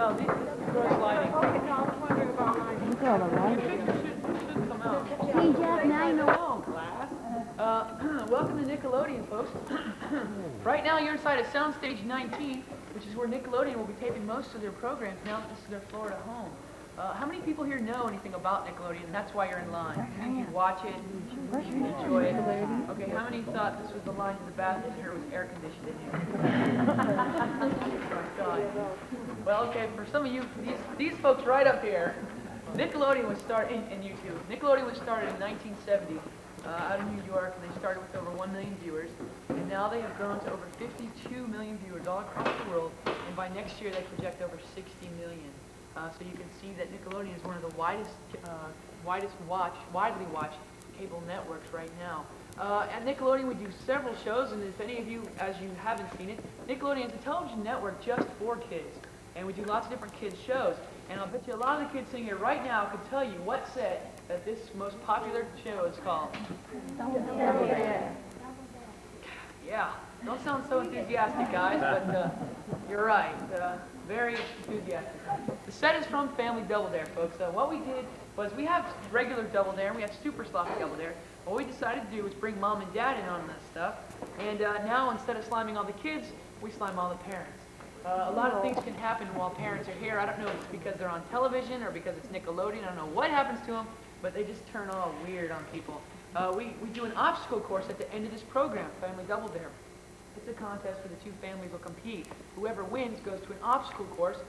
No, these are sliding. Okay, no, I was wondering about mine. Look at all the The lights. picture should come out. Hey, Jeff, now you know. Hello, class. Welcome to Nickelodeon, folks. Right now, you're inside of Soundstage 19, which is where Nickelodeon will be taping most of their programs now that this is their Florida home. How many people here know anything about Nickelodeon? That's why you're in line. You watch it, you enjoy it. Okay, how many thought this was the line to the bathroom here was air conditioned in here? Oh my God. Well, okay, for some of you, these folks right up here, Nickelodeon was started in YouTube. Nickelodeon was started in 1970 out of New York, and they started with over 1 million viewers. And now they have grown to over 52 million viewers all across the world. And by next year, they project over 60 million. So you can see that Nickelodeon is one of the widely watched cable networks right now. At Nickelodeon, we do several shows, and if any of you, as you haven't seen it, Nickelodeon is a television network just for kids. And we do lots of different kids shows. And I'll bet you a lot of the kids sitting here right now could tell you what set that this most popular show is called. Double Dare. Yeah, don't sound so enthusiastic, guys, but you're right. Very enthusiastic. The set is from Family Double Dare, folks. What we did was we have regular Double Dare and we have Super Sloppy Double Dare. What we decided to do was bring Mom and Dad in on this stuff. And now, instead of sliming all the kids, we slime all the parents. A lot of things can happen while parents are here. I don't know if it's because they're on television or because it's Nickelodeon. I don't know what happens to them, but they just turn all weird on people. We do an obstacle course at the end of this program, Family Double Dare. It's a contest where the two families will compete. Whoever wins goes to an obstacle course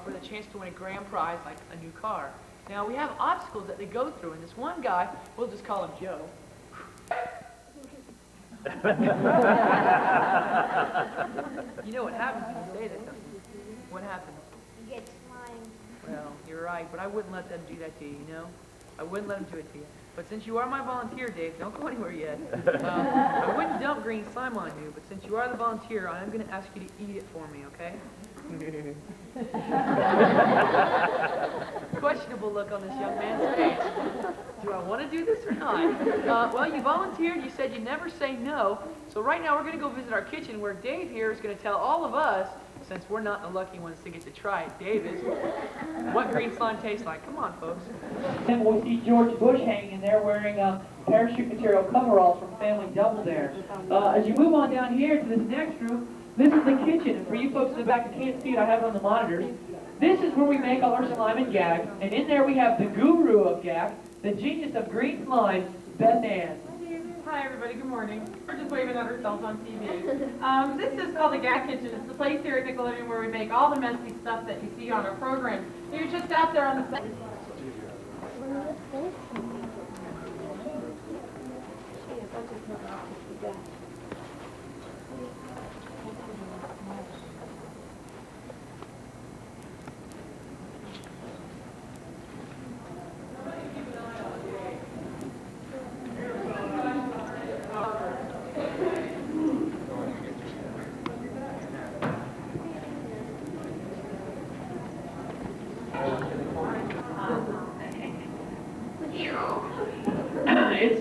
for the chance to win a grand prize, like a new car. Now, we have obstacles that they go through, and this one guy, we'll just call him Joe. You know what happens when you say that, don't you? What happens? You get slime. Well, you're right, but I wouldn't let them do that to you, you know? I wouldn't let them do it to you. But since you are my volunteer, Dave, don't go anywhere yet. I wouldn't dump green slime on you, but since you are the volunteer, I am going to ask you to eat it for me, okay? Questionable look on this young man's face. Do I want to do this or not? Well, you volunteered. You said you never say no. So right now we're going to go visit our kitchen where Dave here is going to tell all of us, since we're not the lucky ones to get to try it, Dave is, what green slime tastes like. Come on, folks. And we'll see George Bush hanging in there wearing parachute material coveralls from Family Double Dare. As you move on down here to this next room, this is the kitchen. And for you folks in the back who can't see it, I have it on the monitors. This is where we make all our slime and gag. And in there we have the guru of gag, the genius of green slime, Beth Ann. Hi everybody, good morning. We're just waving at ourselves on TV. This is called the Gag Kitchen. It's the place here at Nickelodeon where we make all the messy stuff that you see on our program. You're just out there on the side.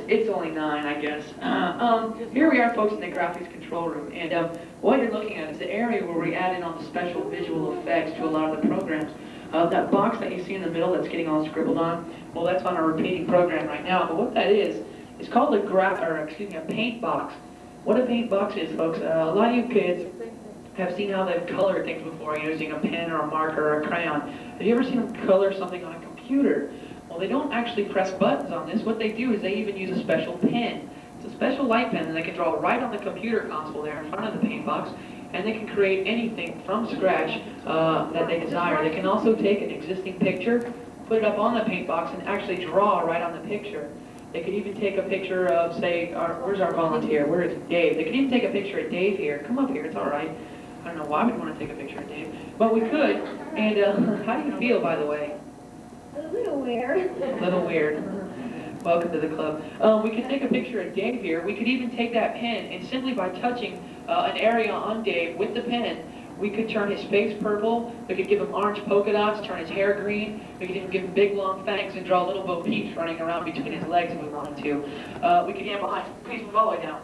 It's only 9, I guess. Here we are, folks, in the graphics control room, and what you're looking at is the area where we add in all the special visual effects to a lot of the programs. That box that you see in the middle that's getting all scribbled on, well, that's on a repeating program right now. But what that is called a paint box. What a paint box is, folks, a lot of you kids have seen how they've colored things before using a pen or a marker or a crayon. Have you ever seen them color something on a computer? Well, they don't actually press buttons on this. What they do is they even use a special pen. It's a special light pen, and they can draw right on the computer console there in front of the paint box, and they can create anything from scratch that they desire. They can also take an existing picture, put it up on the paint box, and actually draw right on the picture. They could even take a picture of, say, where's our volunteer? Where is Dave? They could even take a picture of Dave here. Come up here, it's all right. I don't know why we'd want to take a picture of Dave, but we could. And how do you feel, by the way? A little weird. A little weird. Welcome to the club. We could take a picture of Dave here. We could even take that pen, and simply by touching an area on Dave with the pen, we could turn his face purple. We could give him orange polka dots, turn his hair green. We could even give him big long fangs and draw little Bo Peeps running around between his legs if we wanted to. We could get him behind. Please move all the way down.